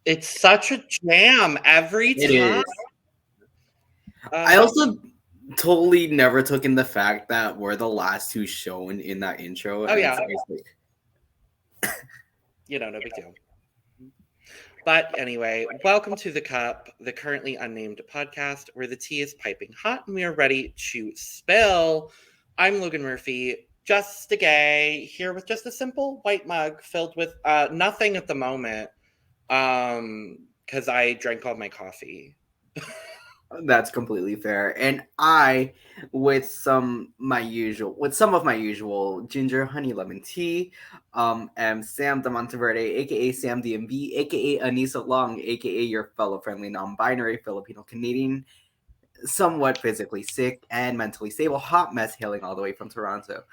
It's such a jam every time. It is. I also totally never took in the fact that we're the last two shown in that intro. Oh, yeah. You know, no big deal. But anyway, welcome to The Cup, the Currently Unnamed podcast, where the tea is piping hot and we are ready to spill. I'm Logan Murphy, just a gay, here with just a simple white mug filled with nothing at the moment. Because I drank all my coffee. That's completely fair. And I, with some of my usual ginger honey lemon tea, am Sam the Monteverde, aka Sam DMV, aka Anissa Long, aka your fellow friendly non-binary Filipino Canadian, somewhat physically sick and mentally stable hot mess hailing all the way from Toronto.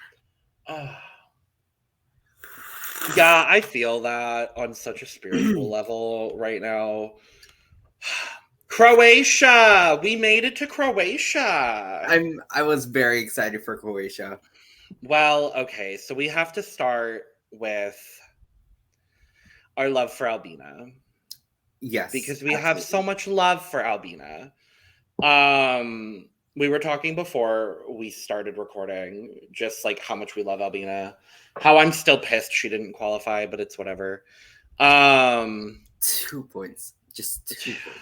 Yeah, I feel that on such a spiritual level right now. Croatia! We made it to Croatia! I was very excited for Croatia. Well, okay, so we have to start with our love for Albina. Yes. Because we have so much love for Albina. We were talking before we started recording, just like how much we love Albina. How I'm still pissed she didn't qualify, but it's whatever. 2 points. Just 2 points.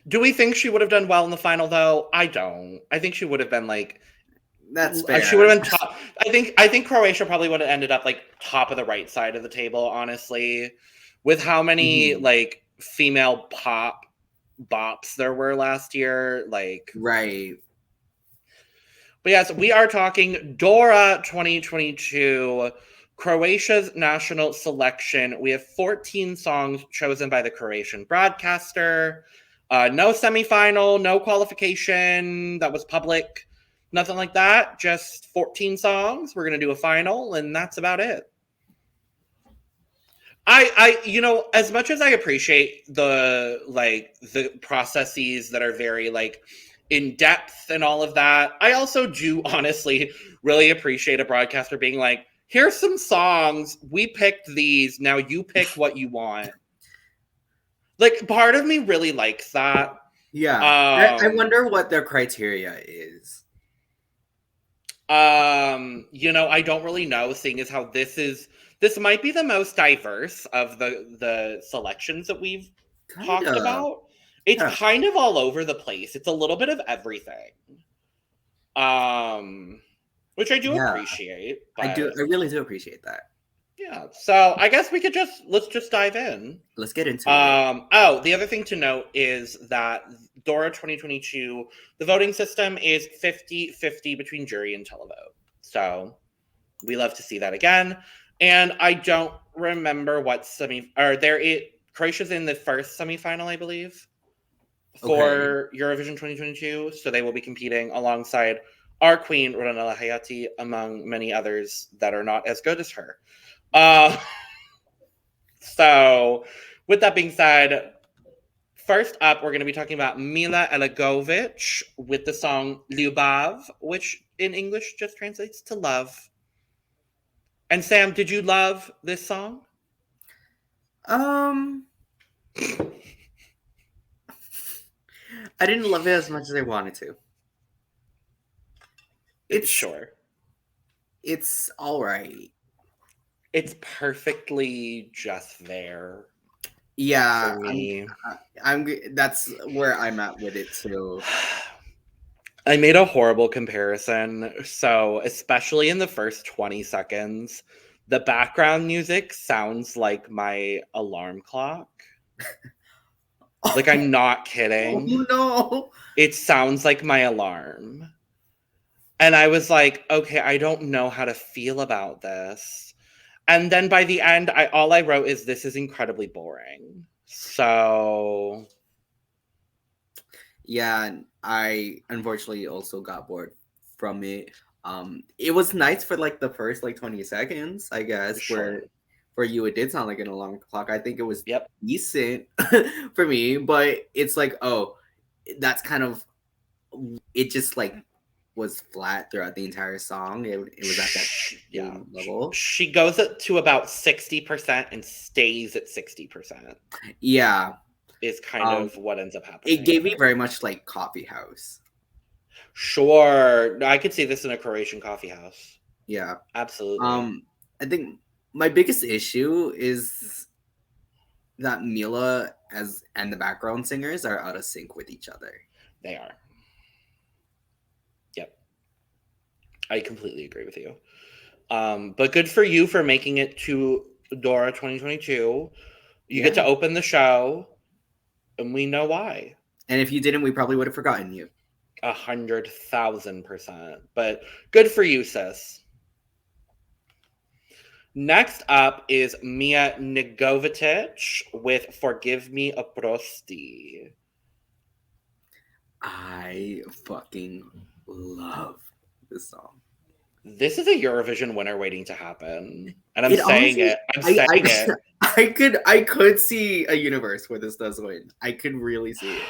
Do we think she would have done well in the final, though? I don't. I think she would have been like... That's fair. She would have been top. I think Croatia probably would have ended up like top of the right side of the table, honestly. With how many like female pop bops there were last year. Like... Right. But yes, we are talking Dora 2022, Croatia's national selection. We have 14 songs chosen by the Croatian broadcaster. No semifinal, no qualification that was public, nothing like that. Just 14 songs. We're going to do a final, and that's about it. I, you know, as much as I appreciate the processes that are very like in depth and all of that, I also do honestly really appreciate a broadcaster being like, here's some songs, we picked these, now you pick what you want. Like, part of me really likes that. Yeah. I wonder what their criteria is. You know, I don't really know, seeing as how this might be the most diverse of the selections that we've talked about. It's kind of all over the place. It's a little bit of everything. Which I do appreciate. But... I really do appreciate that. Yeah. So I guess let's just dive in. Let's get into it. Oh, the other thing to note is that Dora 2022, the voting system is 50-50 between jury and televote. So we love to see that again. And I don't remember what Croatia's in the first semifinal, I believe, for Eurovision 2022. So they will be competing alongside our queen, Ronella Hayati, among many others that are not as good as her. So with that being said, first up, we're going to be talking about Mila Elegović with the song Ljubav, which in English just translates to love. And Sam, did you love this song? I didn't love it as much as I wanted to. It's all right. It's perfectly just there. Yeah, for me. That's where I'm at with it too. I made a horrible comparison. So, especially in the first 20 seconds, the background music sounds like my alarm clock. Like, I'm not kidding. Oh, no. It sounds like my alarm. And I was like, okay, I don't know how to feel about this. And then by the end, all I wrote is, this is incredibly boring. So Yeah, I unfortunately also got bored from it. It was nice for like the first like 20 seconds, I guess, sure. where you it did sound like an alarm clock. I think it was Yep. decent for me, but it's like, oh, that's kind of it just like was flat throughout the entire song. It was at that same level. She goes up to about 60% and stays at 60%. Yeah. Is kind of what ends up happening. It gave me very much like coffee house. Sure. I could see this in a Croatian coffee house. Yeah. Absolutely. I think my biggest issue is that Mila and the background singers are out of sync with each other. They are. Yep. I completely agree with you. But good for you for making it to Dora 2022. You get to open the show, and we know why. And if you didn't, we probably would have forgotten you. 100,000%. But good for you, sis. Next up is Mia Negovetić with Forgive Me, Oprosti. I fucking love this song. This is a Eurovision winner waiting to happen. And I'm saying it. I could see a universe where this does win. I could really see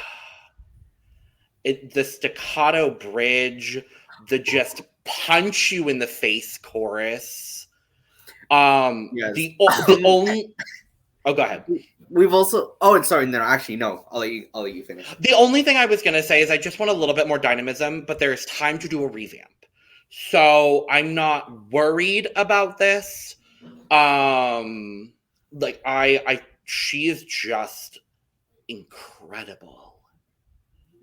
it. The staccato bridge, the just punch you in the face chorus. Yes. The only go ahead. We've also sorry, no, actually no. I'll let you finish. The only thing I was gonna say is I just want a little bit more dynamism, but there's time to do a revamp. So I'm not worried about this. Like she is just incredible.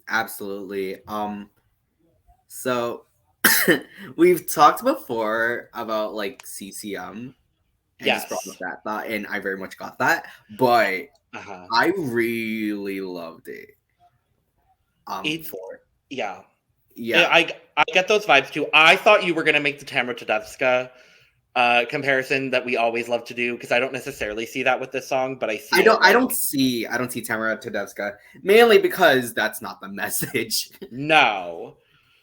Absolutely. So we've talked before about like CCM. And just brought up that thought, and I very much got that. But I really loved it. Yeah. I get those vibes too. I thought you were gonna make the Tamara Tedesca comparison that we always love to do, because I don't necessarily see that with this song, but I see. I don't see Tamara Tedesca, mainly because that's not the message. No.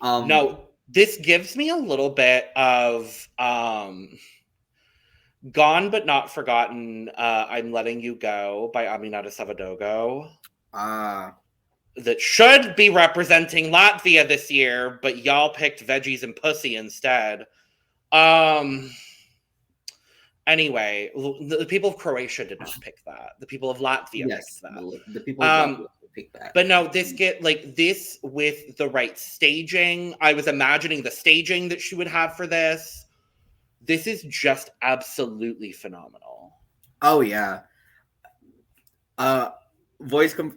No, this gives me a little bit of Gone But Not Forgotten, I'm Letting You Go by Aminata Savadogo. That should be representing Latvia this year, but y'all picked Veggies and Pussy instead. Anyway, the people of Croatia did not pick that. The people of Latvia picked that. The people of Latvia picked that. But no, this with the right staging. I was imagining the staging that she would have for this. This is just absolutely phenomenal. Oh yeah.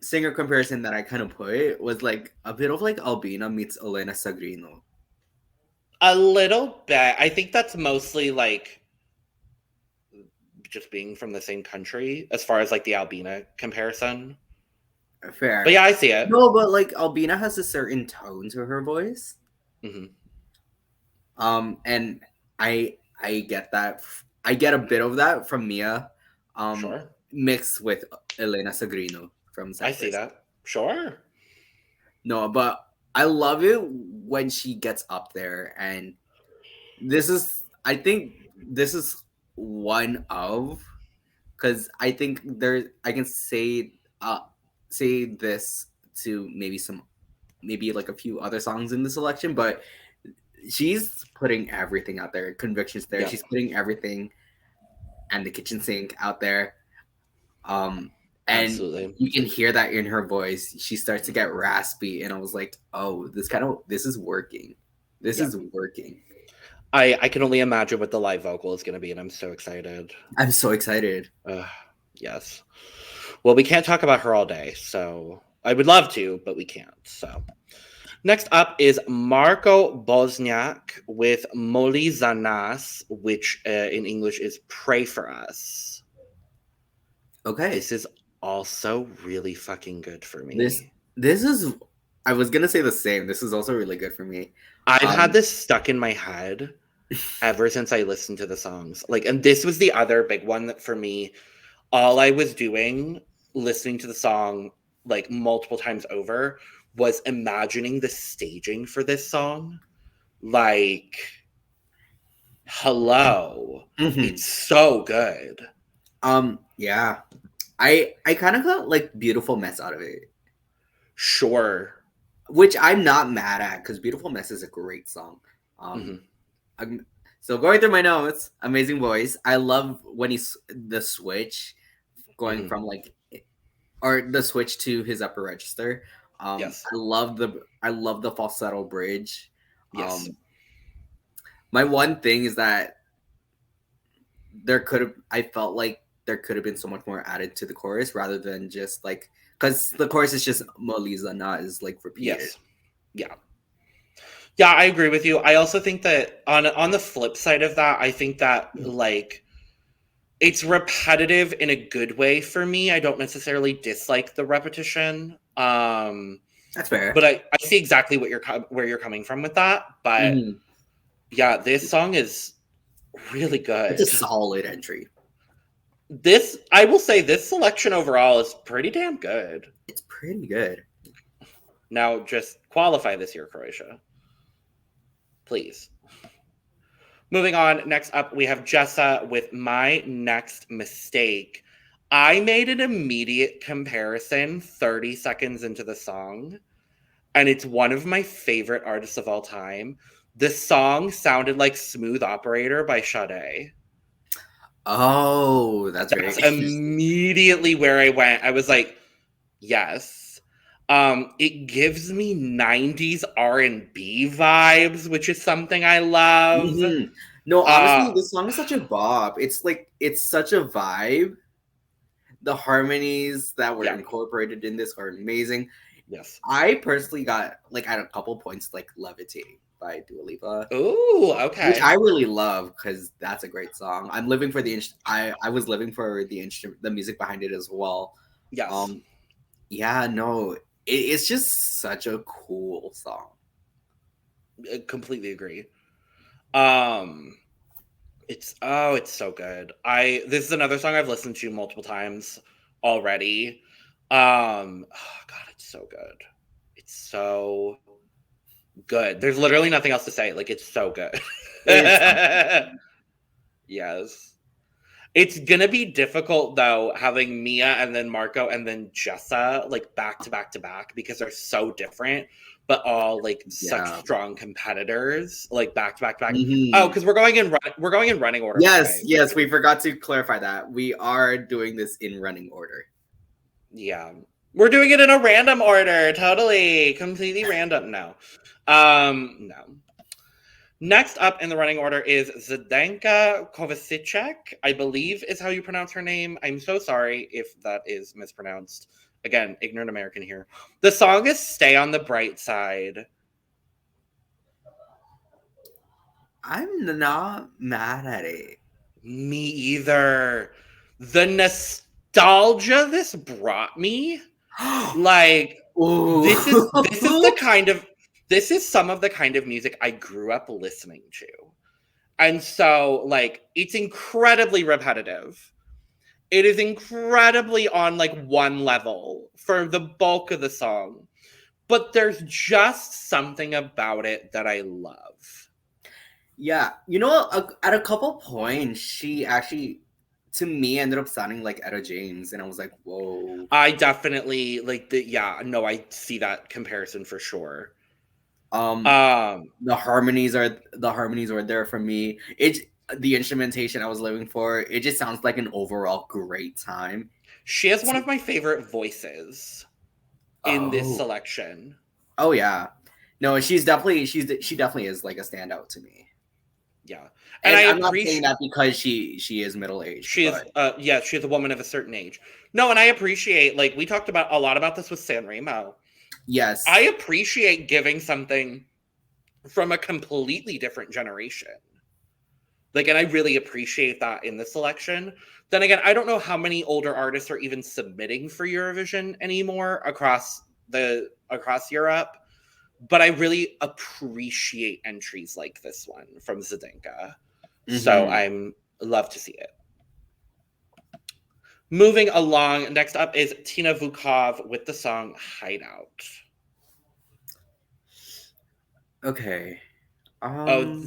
Singer comparison that I kind of put was like a bit of like Albina meets Elena Sagrino. A little bit. I think that's mostly like just being from the same country as far as like the Albina comparison. Fair. But yeah, I see it. No, but like Albina has a certain tone to her voice. Mm-hmm. And I get that. I get a bit of that from Mia. Sure. Mixed with Elena Sagrino from Cyprus. I see that. Sure. No, but I love it when she gets up there, and I think this is one of, because I think I can say this to maybe like a few other songs in the selection, but she's putting everything out there. Conviction's there. Yeah. She's putting everything and the kitchen sink out there. And absolutely. You can hear that in her voice. She starts to get raspy, and I was like, oh, this is working. This is working. I can only imagine what the live vocal is going to be, and I'm so excited. I'm so excited. Yes. Well, we can't talk about her all day, so I would love to, but we can't. So next up is Marko Bošnjak with Moli za nas, which in English is Pray for Us. Okay. This is also really fucking good for me. This is I was gonna say the same. This is also really good for me. I've had this stuck in my head ever since I listened to the songs. Like, and this was the other big one that for me, all I was doing listening to the song like multiple times over was imagining the staging for this song. Like, hello. It's so good. Yeah. I kind of got like Beautiful Mess out of it. Sure. Which I'm not mad at because Beautiful Mess is a great song. I'm so going through my notes, amazing voice. I love when he's the switch going from like or the switch to his upper register. Yes. I love the falsetto bridge. Yes. My one thing is that I felt like there could have been so much more added to the chorus rather than just like, because the chorus is just Moliza, not is like repeated. Yes. Yeah. Yeah, I agree with you. I also think that on the flip side of that, I think that like it's repetitive in a good way for me. I don't necessarily dislike the repetition. That's fair. But I see exactly where you're coming from with that. But yeah, this song is really good. It's a solid entry. I will say this selection overall is pretty damn good. It's pretty good. Now just qualify this year, Croatia. Please. Moving on, next up, we have Jessa with My Next Mistake. I made an immediate comparison 30 seconds into the song, and it's one of my favorite artists of all time. The song sounded like Smooth Operator by Sade. Oh, that's immediately where I went. I was like, yes. It gives me 90s R&B vibes, which is something I love. No, honestly, this song is such a bop. It's such a vibe. The harmonies that were incorporated in this are amazing. Yes. I personally got like at a couple points like Levitating by Dua Lipa. Ooh, okay. Which I really love because that's a great song. I'm living for the I was living for the music behind it as well. Yes. Yeah, no, it's just such a cool song. I completely agree. It's so good. This is another song I've listened to multiple times already. Oh God, it's so good. It's so good. There's literally nothing else to say. Like, it's so good. Yes. It's gonna be difficult though, having Mia and then Marko and then Jessa like back to back to back because they're so different, but all like such strong competitors, like back to back to back. Oh, because we're going in running order. Yes, yes, we forgot to clarify that. We are doing this in running order. Yeah. We're doing it in a random order. Totally. Completely random. No. No. Next up in the running order is Zdenka Kovačiček, I believe is how you pronounce her name. I'm so sorry if that is mispronounced. Again, ignorant American here. The song is Stay on the Bright Side. I'm not mad at it. Me either. The nostalgia this brought me, like, this is some of the kind of music I grew up listening to. And so, like, it's incredibly repetitive. It is incredibly on, like, one level for the bulk of the song. But there's just something about it that I love. Yeah. You know, at a couple points, she actually, to me, ended up sounding like Etta James. And I was like, whoa. I definitely, like, I see that comparison for sure. The harmonies were there for me. The instrumentation I was living for, it just sounds like an overall great time. She has one of my favorite voices in this selection. Oh yeah. No, she definitely is like a standout to me. Yeah. And I'm not saying that because she is middle-aged. She is she's a woman of a certain age. No, and I appreciate, like, we talked about a lot about this with Sanremo. Yes. I appreciate giving something from a completely different generation. Like, and I really appreciate that in the selection. Then again, I don't know how many older artists are even submitting for Eurovision anymore across across Europe. But I really appreciate entries like this one from Zdenka. So I'm love to see it. Moving along, next up is Tina Vukov with the song Hideout. Okay.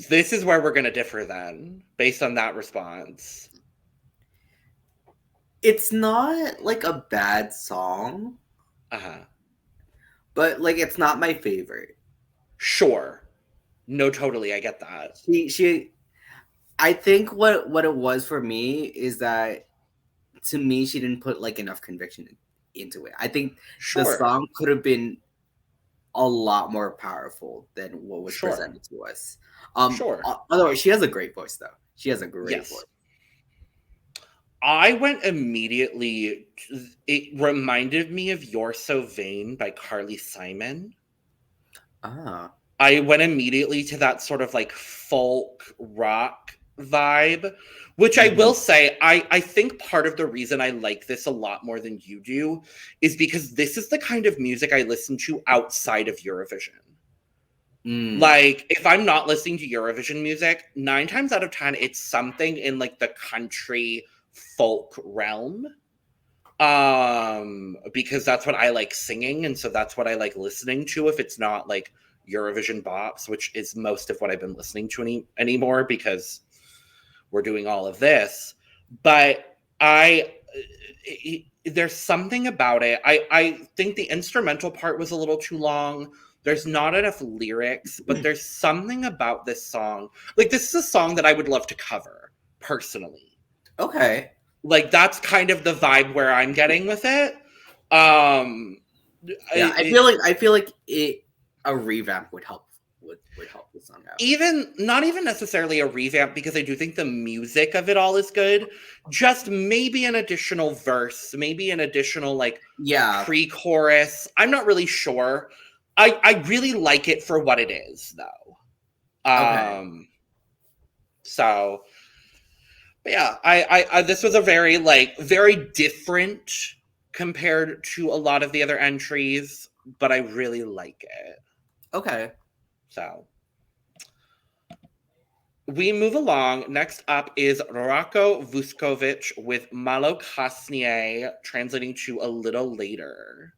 This is where we're going to differ then, based on that response. It's not like a bad song. Uh-huh. But like it's not my favorite. Sure. No, totally, I get that. I think what it was for me is that to me she didn't put like enough conviction into it. I think the song could have been a lot more powerful than what was presented to us. Otherwise, she has a great voice though. She has a great voice. I went immediately. It reminded me of "You're So Vain" by Carly Simon. I went immediately to that sort of like folk rock vibe, which I will say, I think part of the reason I like this a lot more than you do is because this is the kind of music I listen to outside of Eurovision. Like, if I'm not listening to Eurovision music, 9 times out of 10, it's something in like the country folk realm. Because that's what I like singing, and so that's what I like listening to if it's not like Eurovision bops, which is most of what I've been listening to anymore because we're doing all of this. But there's something about it. I think the instrumental part was a little too long. There's not enough lyrics, but there's something about this song. Like, this is a song that I would love to cover, personally. Okay. Like, that's kind of the vibe where I'm getting with it. I feel like a revamp would help the song out. Not even necessarily a revamp, because I do think the music of it all is good. Just maybe an additional verse, maybe an additional like pre-chorus. I'm not really sure. I really like it for what it is, though. So, but yeah, I this was a very different compared to a lot of the other entries, but I really like it. Okay. So we move along. Next up is Roko Vušković with Malo kasnije, translating to a little later.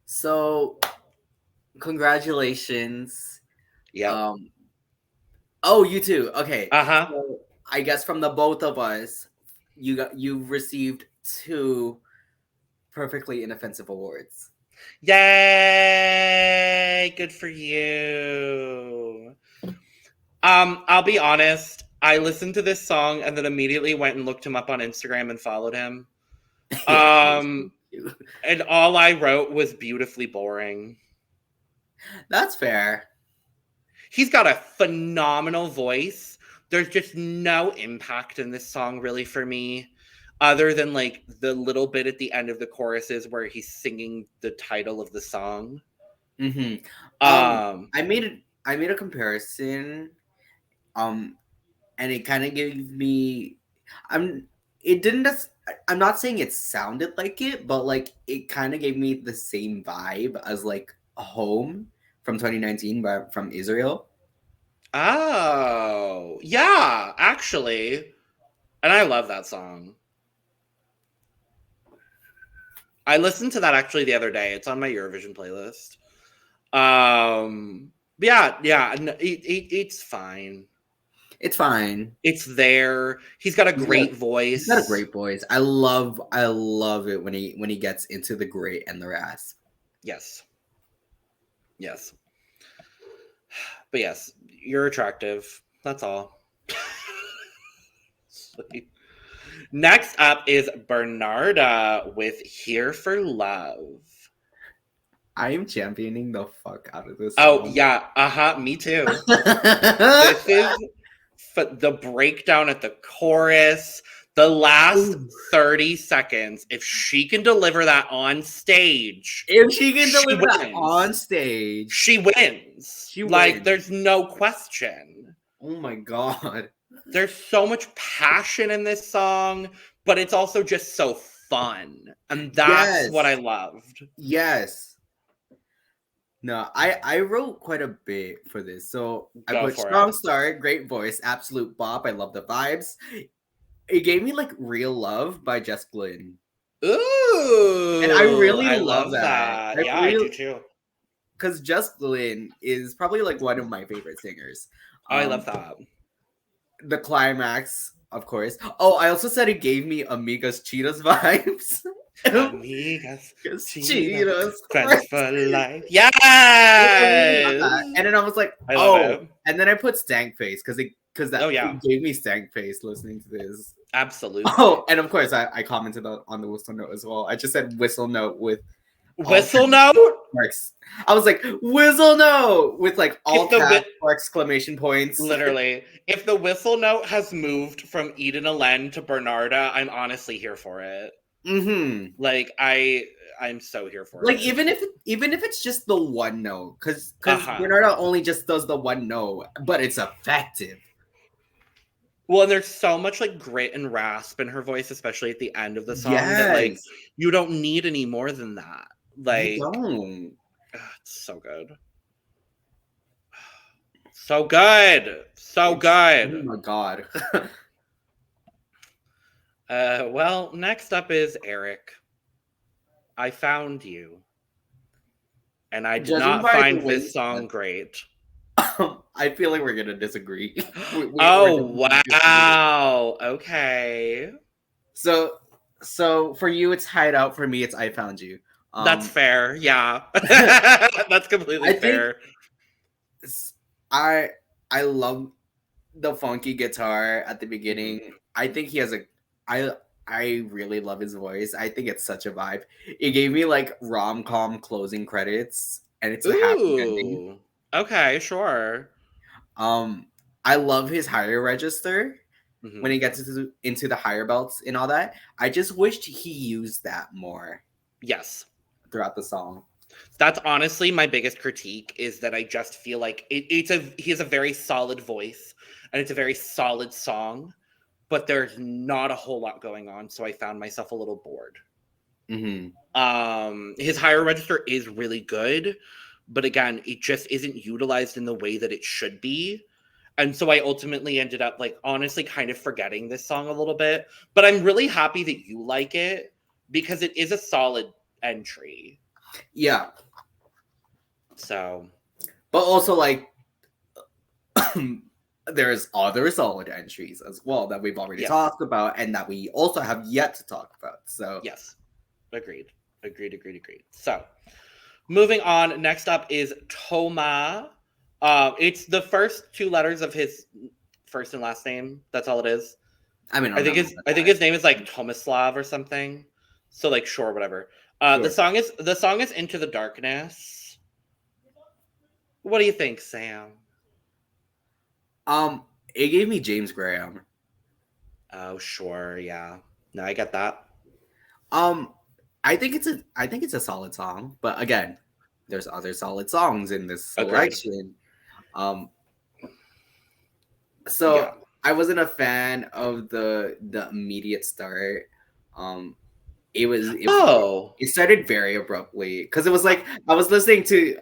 So, congratulations. Yeah. Oh, you too. Okay. So I guess from the both of us, you've received 2 perfectly inoffensive awards. Yay! Good for you. I'll be honest. I listened to this song and then immediately went and looked him up on Instagram and followed him. And all I wrote was beautifully boring. That's fair. He's got a phenomenal voice. There's just no impact in this song really for me, other than like the little bit at the end of the choruses where he's singing the title of the song. I made a comparison, and it kind of gave me. I'm not saying it sounded like it, but like it kind of gave me the same vibe as like Home from 2019 from Israel. Oh, yeah, actually. And I love that song. I listened to that actually the other day. It's on my Eurovision playlist. It's fine. It's fine. It's there. He's got a great voice. He's got a great voice. I love it when he gets into the great and the rasp. Yes. But yes, you're attractive. That's all. Next up is Bernarda with Here for Love. I am championing the fuck out of this song. Oh, yeah. Me too. This is the breakdown at the chorus. The last 30 seconds, if she can deliver that on stage. She wins. Like, there's no question. Oh my God. There's so much passion in this song, but it's also just so fun. And that's what I loved. Yes. No, I wrote quite a bit for this. So I Go put for strong it. start, great voice, absolute bop. I love the vibes. It gave me like Real Love by Jess Glynn. And I Ooh, really I love love that. that. Yeah, I do too. Because Jess Glynn is probably like one of my favorite singers. Oh, I love that. The climax, of course. Oh, I also said it gave me Amigas Cheetahs vibes. Amigas, Cheetahs, friends for life. Yes! I really love that. And then I was like, I love it. And then I put Stank Face because Oh, yeah. it gave me Stank Face listening to this. Absolutely. Oh, and of course I commented on the whistle note as well. I just said whistle note with Whistle note? marks. I was like, whistle note with like all caps or exclamation points. Literally. If the whistle note has moved from Eden Alen to Bernarda, I'm honestly here for it. Mm-hmm. Like I'm so here for like, it. Like even if it's just the one note, because Bernarda only just does the one note, but it's effective. Well, and there's so much like grit and rasp in her voice, especially at the end of the song, that like you don't need any more than that. Like, you don't. It's so good. So good. So good. Oh my god. Well, next up is Eric. I Found You. And I did not find this song great. I feel like we're gonna disagree. Wow. Okay. So for you it's Hideout, for me it's I Found You. That's fair. Yeah. That's completely fair. I love the funky guitar at the beginning. I think he has I really love his voice. I think it's such a vibe. It gave me like rom-com closing credits, and it's a happy ending. Okay, sure. I love his higher register when he gets into the higher belts and all that. I just wished he used that more. Yes. Throughout the song. That's honestly my biggest critique, is that I just feel like he has a very solid voice and it's a very solid song, but there's not a whole lot going on, so I found myself a little bored. His higher register is really good, but again, it just isn't utilized in the way that it should be. And so I ultimately ended up like honestly kind of forgetting this song a little bit, but I'm really happy that you like it because it is a solid entry. Yeah. So, but also like there's other solid entries as well that we've already talked about and that we also have yet to talk about. So yes. Agreed. So, moving on, next up is ToMa. It's the first two letters of his first and last name. That's all it is. I mean, I think his name is like Tomislav or something. So like, sure, whatever. Sure. The song is Into the Darkness. What do you think, Sam? It gave me James Graham. Oh, sure, yeah. No, I get that. I think it's a solid song, but again, there's other solid songs in this selection. So I wasn't a fan of the immediate start. It started very abruptly because it was like I was listening to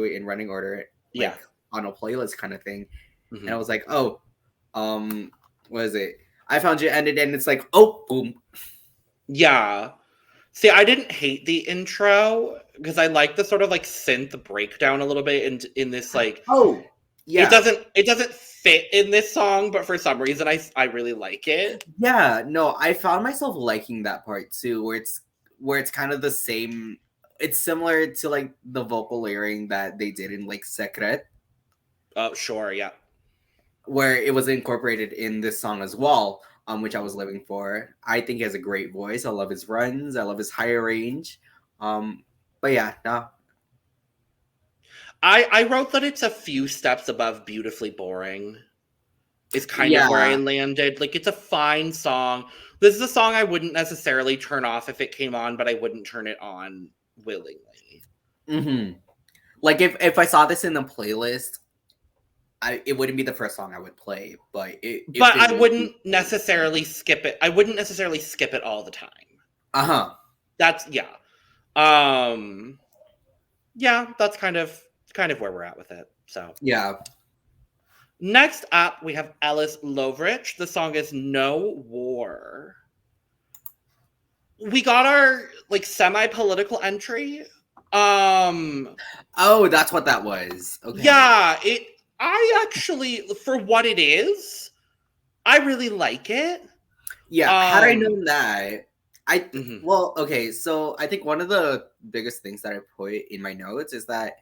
it in running order, like on a playlist kind of thing, and I was like, what is it? I Found You ended, and it's like, oh, boom. Yeah. See, I didn't hate the intro because I like the sort of like synth breakdown a little bit in this like. Oh, yeah. It doesn't fit in this song, but for some reason I really like it. Yeah, no, I found myself liking that part too, where it's kind of the same. It's similar to like the vocal layering that they did in like Secret. Oh, sure, yeah. Where it was incorporated in this song as well, which I was living for. I think he has a great voice. I love his runs. I love his higher range. But yeah, no. I wrote that it's a few steps above Beautifully Boring. Is kind of where I landed. Like, it's a fine song. This is a song I wouldn't necessarily turn off if it came on, but I wouldn't turn it on willingly. Like, if I saw this in the playlist, it wouldn't be the first song I would play, but I wouldn't necessarily skip it. I wouldn't necessarily skip it all the time. Uh-huh. That's, yeah. Yeah, that's kind of where we're at with it. So Yeah. next up, we have Elis Lovrić. The song is No War. We got our like semi-political entry. Oh, that's what that was. Okay. Yeah, I actually, for what it is, I really like it. Yeah, had I known that, Mhm. well, okay, so I think one of the biggest things that I put in my notes is that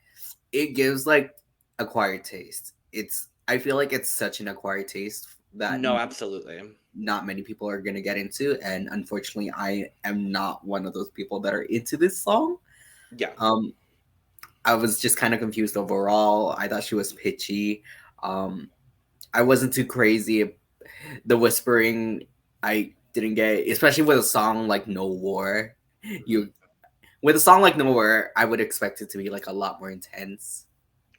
it gives like acquired taste. I feel like it's such an acquired taste that No, absolutely. not many people are gonna get into, and unfortunately, I am not one of those people that are into this song. Yeah. I was just kind of confused overall. I thought she was pitchy. I wasn't too crazy. The whispering, I didn't get, especially with a song like No War. You with a song like No War, I would expect it to be like a lot more intense.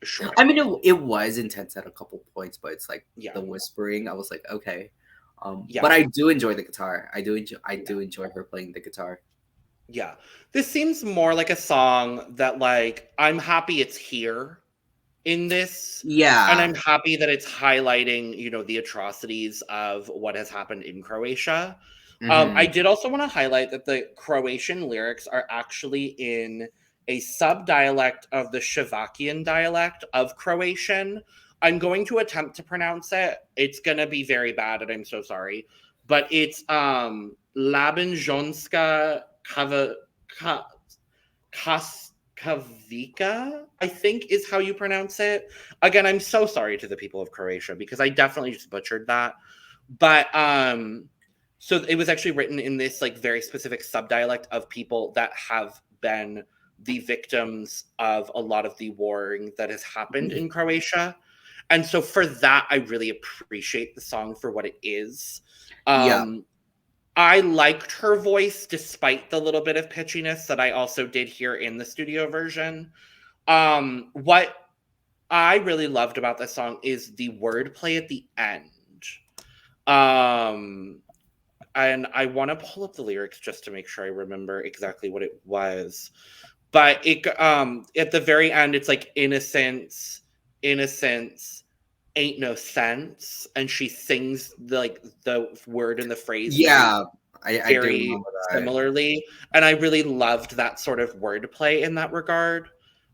Sure. I mean, it was intense at a couple points, but it's like Yeah. the whispering. I was like, okay, Yeah. but I do enjoy the guitar. I do enjoy her playing the guitar. Yeah. This seems more like a song that like I'm happy it's here in this. Yeah, And I'm happy that it's highlighting, the atrocities of what has happened in Croatia. I Mhm. did also want to highlight that the Croatian lyrics are actually in a sub-dialect of the Slovakian dialect of Croatian. I'm going to attempt to pronounce it. It's gonna be very bad, and I'm so sorry. But it's Labenjonska Kaskavika, I think is how you pronounce it. Again, I'm so sorry to the people of Croatia because I definitely just butchered that. But so it was actually written in this like very specific subdialect of people that have been the victims of a lot of the warring that has happened in Croatia. And so for that, I really appreciate the song for what it is. Yeah. I liked her voice despite the little bit of pitchiness that I also did hear in the studio version. What I really loved about this song is the wordplay at the end. Um, and I want to pull up the lyrics just to make sure I remember exactly what it was. But it at the very end, it's like innocence ain't no sense, and she sings the word and the phrase Yeah, I do very remember that. similarly, and I really loved that sort of wordplay in that regard.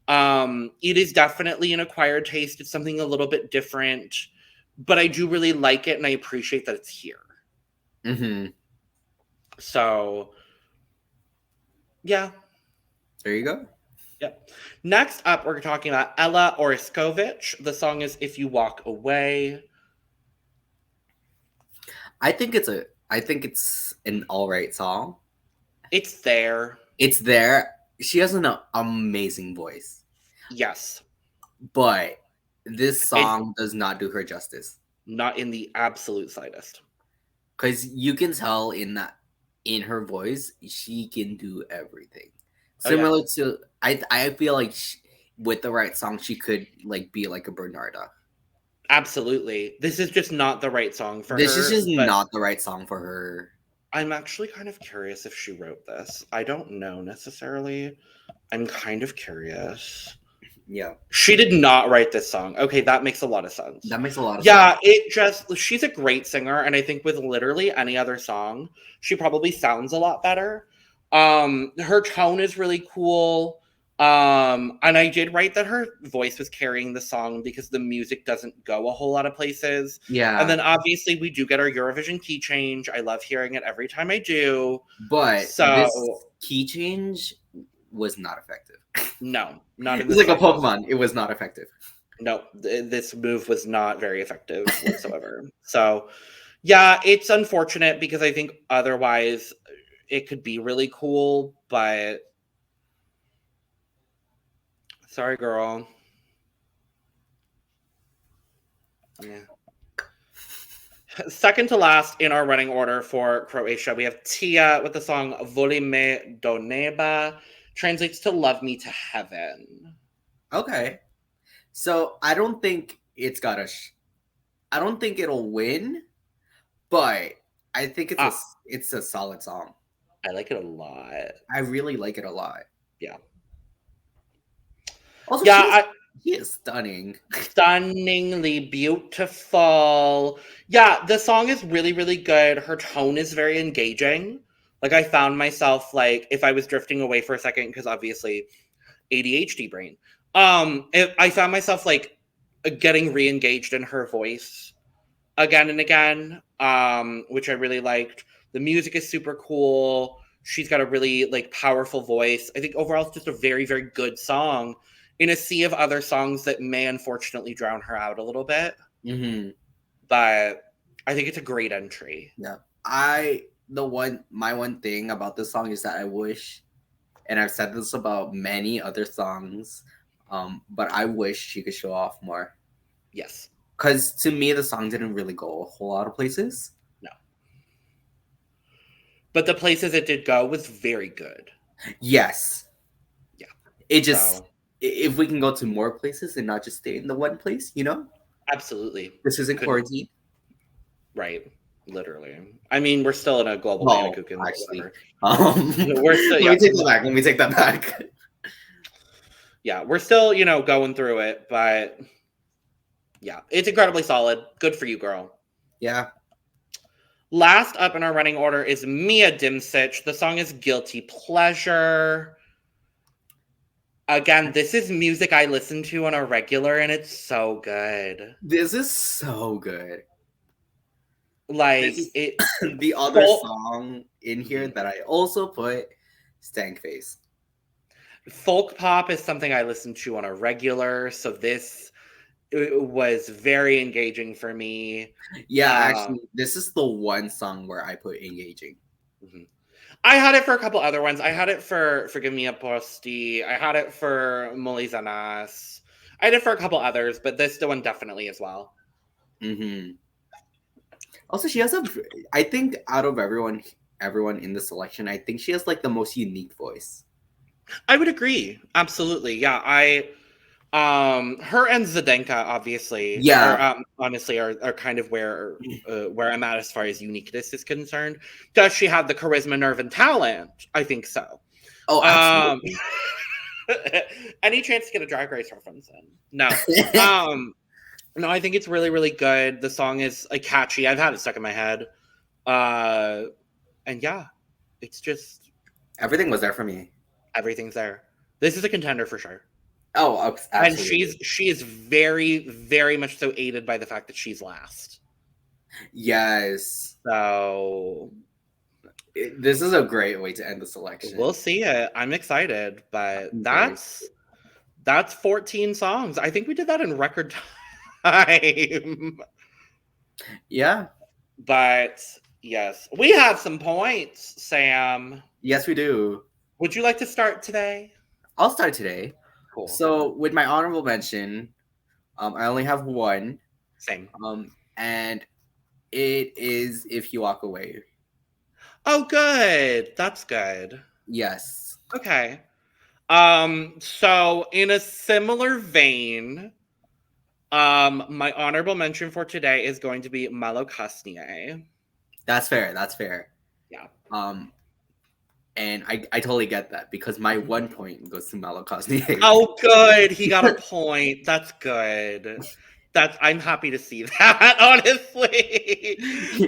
It is definitely an acquired taste. It's something a little bit different, but I do really like it, and I appreciate that it's here. Mm-hmm. So, yeah. There you go. Yep. Next up, we're talking about Ella Orešković. The song is "If You Walk Away." I think it's an all right song. It's there. It's there. She has an amazing voice. Yes. But this song does not do her justice. Not in the absolute slightest. Because you can tell in her voice, she can do everything. Similar to I feel like with the right song, she could like be like a Bernarda. Absolutely. This is just not the right song for her. This is just not the right song for her. I'm actually kind of curious if she wrote this. I don't know necessarily. I'm kind of curious. Yeah. She did not write this song. Okay, that makes a lot of sense. That makes a lot of sense. Yeah, she's a great singer, and I think with literally any other song, she probably sounds a lot better. Her tone is really cool. And I did write that her voice was carrying the song because the music doesn't go a whole lot of places. Yeah. And then obviously we do get our Eurovision key change. I love hearing it every time I do. But this key change was not effective. No, not in this. It's like a Pokemon. It was not effective. No, this move was not very effective whatsoever. So, yeah, it's unfortunate because I think otherwise it could be really cool, but sorry, girl. Yeah. Second to last in our running order for Croatia, we have Tia with the song Voli me do neba, translates to Love Me to Heaven. Okay. So I don't think it's got I don't think it'll win, but I think it's a solid song. I like it a lot. I really like it a lot. Yeah. Also, Yeah, she is stunning. stunningly beautiful. Yeah, the song is really, really good. Her tone is very engaging. Like, I found myself, like, if I was drifting away for a second, because obviously ADHD brain, I found myself, like, getting re-engaged in her voice again and again, which I really liked. The music is super cool. She's got a really, like, powerful voice. I think overall it's just a very, very good song in a sea of other songs that may unfortunately drown her out a little bit. Mm-hmm. But I think it's a great entry. Yeah. My one thing about this song is that I wish, and I've said this about many other songs, but I wish she could show off more. Yes. Because to me, the song didn't really go a whole lot of places. No. But the places it did go was very good. Yes. Yeah. It just, if we can go to more places and not just stay in the one place, you know? Absolutely. This isn't quarantine. Right. Literally. I mean, we're still in a global panic. Actually. We're still, Let me take that back. Yeah, we're still, going through it, but yeah, it's incredibly solid. Good for you, girl. Yeah. Last up in our running order is Mia Dimšić. The song is Guilty Pleasure. Again, this is music I listen to on a regular, and it's so good. This is so good. Like, the other song in here that I also put, Stank Face. Folk pop is something I listen to on a regular, so this was very engaging for me. Yeah, actually, this is the one song where I put engaging. Mm-hmm. I had it for a couple other ones. I had it for Give Me Oprosti. I had it for Moli za nas. I had it for a couple others, but this one definitely as well. Mm-hmm. Also, she has I think out of everyone in the selection, I think she has like the most unique voice. I would agree. Absolutely. Yeah. Her and Zdenka, obviously, honestly, are kind of where I'm at as far as uniqueness is concerned. Does she have the charisma, nerve, and talent? I think so. Oh, absolutely. Any chance to get a Drag Race reference in? No. No, I think it's really, really good. The song is catchy. I've had it stuck in my head. And yeah, it's just everything was there for me. Everything's there. This is a contender for sure. Oh, absolutely. And she is very, very much so aided by the fact that she's last. Yes. So this is a great way to end the selection. We'll see it. I'm excited, but that's 14 songs. I think we did that in record time. Yeah. But yes, we have some points, Sam. Yes, we do. Would you like to start today? I'll start today. Cool. So with my honorable mention, I only have one. Same. And it is If You Walk Away. Oh, good. That's good. Yes. Okay. So in a similar vein, my honorable mention for today is going to be Malo kasnije. That's fair. Yeah. And I totally get that because my 1 point goes to Malo kasnije. Oh, good. He got a point. That's good. I'm happy to see that, honestly.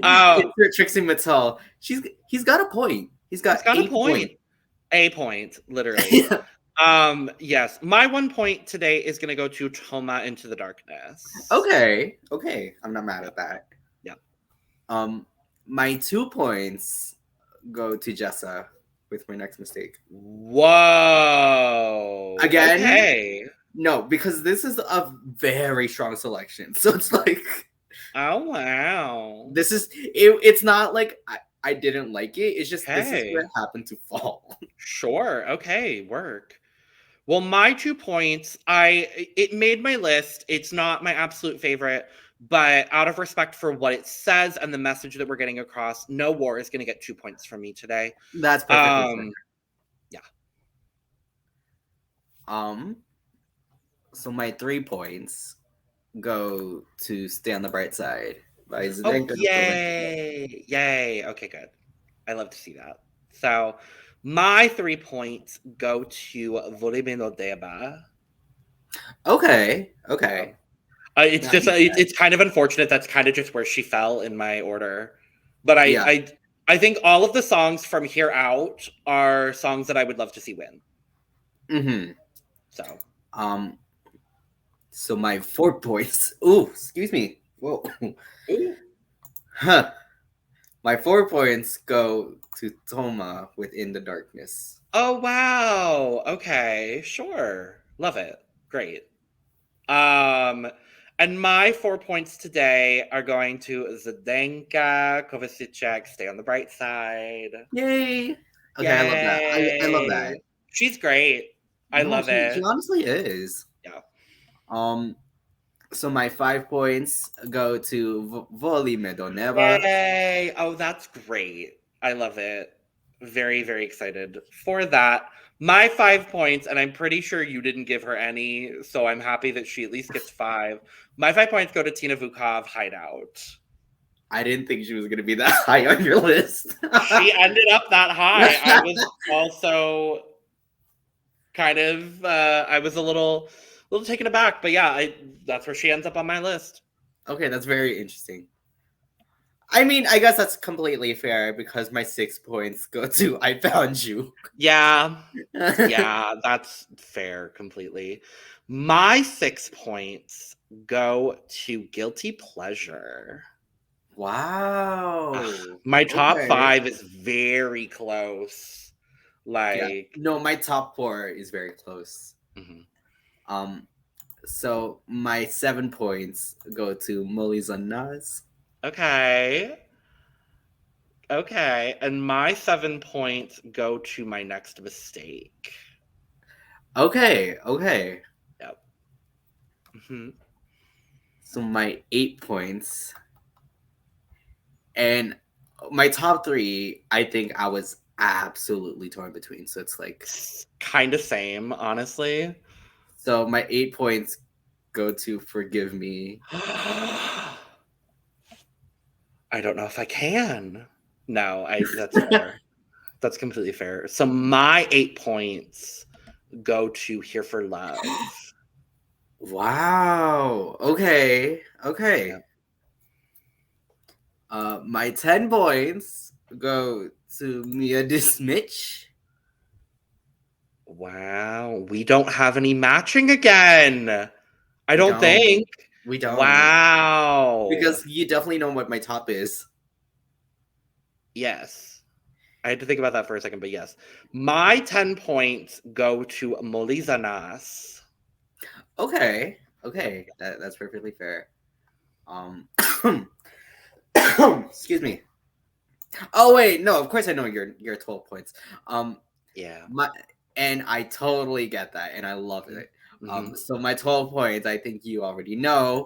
For Trixie Mattel, he's got a point. He's got a point. A point, literally. Yes. My 1 point today is going to go to ToMa Into the Darkness. Okay. I'm not mad at that. Yeah. My 2 points go to Jessa with My Next Mistake. Whoa. Again? Okay. No, because this is a very strong selection. So it's like, oh wow. This is it's not like I didn't like it. It's just This is what happened to fall. Sure. Okay, work. Well, my 2 points, it made my list. It's not my absolute favorite, but out of respect for what it says and the message that we're getting across, No War is going to get 2 points from me today. That's perfect. Yeah. So my 3 points go to Stay on the Bright Side by Zdenka. Oh, yay. Okay, good. I love to see that. So my 3 points go to Voli no neba. Okay. It's That just makes sense. it's kind of unfortunate. That's kind of just where she fell in my order. But Yeah. I think all of the songs from here out are songs that I would love to see win. Mm-hmm. So So my 4 points. Ooh, excuse me. Whoa. Ooh. Huh. My 4 points go to ToMa within the darkness. Oh wow. Okay, sure. Love it. Great. And my 4 points today are going to Zdenka, Kovačiček, Stay on the Bright Side. Yay! Okay, I love that. I love that. Yay. She's great. I No, love she it. honestly is. Yeah. So my 5 points go to Voli, neba. Yay. Oh, that's great. I love it. Very, very excited for that. My 5 points, and I'm pretty sure you didn't give her any, so I'm happy that she at least gets 5. My 5 points go to Tina Vukov, Hideout. I didn't think she was going to be that high on your list. She ended up that high. I was also kind of, I was a little taken aback, but yeah, that's where she ends up on my list. Okay, that's very interesting. I mean, I guess that's completely fair because my 6 points go to I Found You. Yeah. Yeah, that's fair completely. My 6 points go to Guilty Pleasure. Wow. My top 5 is very close. Like, yeah. No, my top 4 is very close. Mm-hmm. So my 7 points go to Moli's on Nas. Okay, and my 7 points go to My Next Mistake. Okay. Yep. Mm-hmm. So my 8 points. And my top 3, I think I was absolutely torn between. So it's like kind of same, honestly. So my 8 points go to Forgive Me. I don't know if I can. No, that's fair. That's completely fair. So my 8 points go to Here for Love. Wow. Okay. Yeah. My 10 points go to Mia Dismitch. Wow. We don't have any matching again. I don't think. We don't. Wow. Because you definitely know what my top is. Yes. I had to think about that for a second, but yes. My 10 points go to Moli Zanas. Okay. That's perfectly fair. Excuse me. Oh wait, no, of course I know your 12 points. Yeah. And I totally get that, and I love it. Mm-hmm. So my 12 points, I think you already know,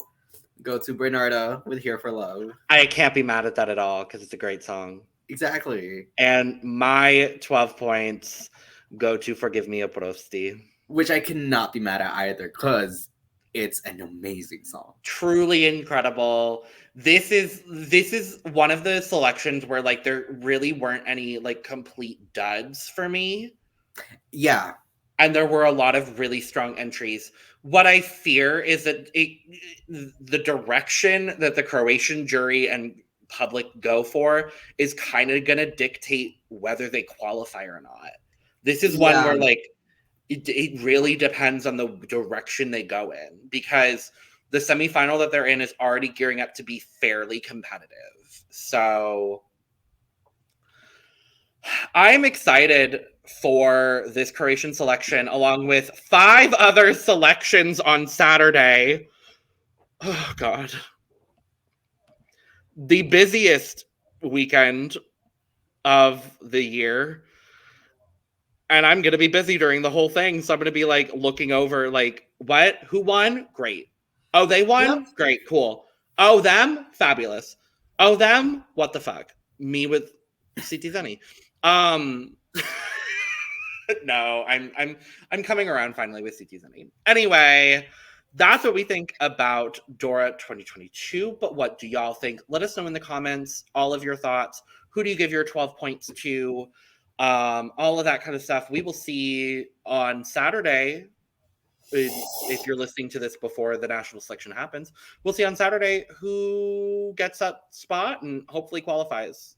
go to Bernarda with Here for Love. I can't be mad at that at all because it's a great song. Exactly. And my 12 points go to Forgive Me, Oprosti. Which I cannot be mad at either because it's an amazing song. Truly incredible. This is one of the selections where like there really weren't any like complete duds for me. Yeah. And there were a lot of really strong entries. What I fear is that the direction that the Croatian jury and public go for is kind of going to dictate whether they qualify or not. This is one where like it really depends on the direction they go in because the semifinal that they're in is already gearing up to be fairly competitive. So I'm excited for this Croatian selection, along with 5 other selections on Saturday. Oh, God. The busiest weekend of the year. And I'm going to be busy during the whole thing. So I'm going to be like looking over, like, what? Who won? Great. Oh, they won? Yep. Great. Cool. Oh, them? Fabulous. Oh, them? What the fuck? Me with CT Zenny. No, I'm coming around finally with CT Zenny. Anyway, that's what we think about Dora 2022. But what do y'all think? Let us know in the comments all of your thoughts. Who do you give your 12 points to? All of that kind of stuff. We will see on Saturday if you're listening to this before the national selection happens, we'll see on Saturday who gets that spot and hopefully qualifies.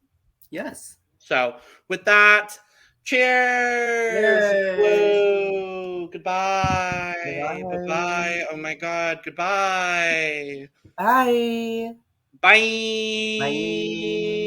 Yes. So with that, cheers! Yay! Whoa! Goodbye! Bye. Bye-bye! Oh my God! Goodbye! Bye. Bye! Bye.